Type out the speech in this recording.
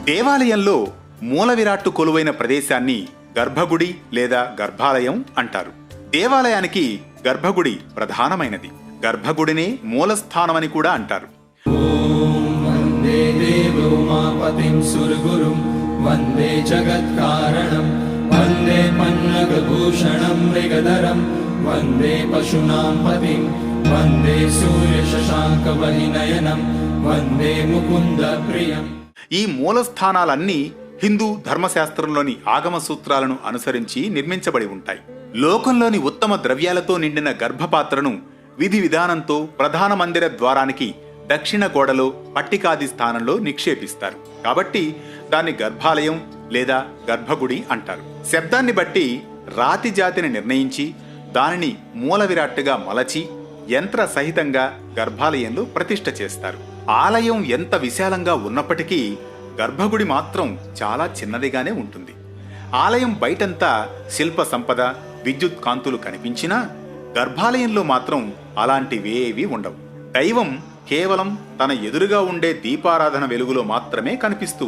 దేవాలయంలో మూల విరాట్టు కొలువైన ప్రదేశాన్ని గర్భగుడి లేదా గర్భాలయం అంటారు. దేవాలయానికి గర్భగుడి ప్రధానమైనది. గర్భగుడినే మూలస్థానమని కూడా అంటారు. వందే దేవోమాపతిం సురగురుం వందే జగత్కారణం వందే పన్నగభూషణం మృగధరం వందే పశూనాం పతిం వందే సూర్య శశాంక వహినయనం వందే ముకుంద ప్రియం. ఈ మూలస్థానాలన్నీ హిందూ ధర్మశాస్త్రంలోని ఆగమ సూత్రాలను అనుసరించి నిర్మించబడి ఉంటాయి. లోకంలోని ఉత్తమ ద్రవ్యాలతో నిండిన గర్భపాత్రను విధి విధానంతో ప్రధాన మందిర ద్వారానికి దక్షిణ గోడలో పట్టికాది స్థానంలో నిక్షేపిస్తారు. కాబట్టి దాన్ని గర్భాలయం లేదా గర్భగుడి అంటారు. శబ్దాన్ని బట్టి రాతి జాతిని నిర్ణయించి దానిని మూల విరాట్టుగా మలచి యంత్ర సహితంగా గర్భాలయంలో ప్రతిష్ఠ చేస్తారు. ఆలయం ఎంత విశాలంగా ఉన్నప్పటికీ గర్భగుడి మాత్రం చాలా చిన్నదిగానే ఉంటుంది. ఆలయం బయటంతా శిల్ప సంపద, విద్యుత్ కాంతులు కనిపించినా గర్భాలయంలో మాత్రం అలాంటివేవీ ఉండవు. దైవం కేవలం తన ఎదురుగా ఉండే దీపారాధన వెలుగులో మాత్రమే కనిపిస్తూ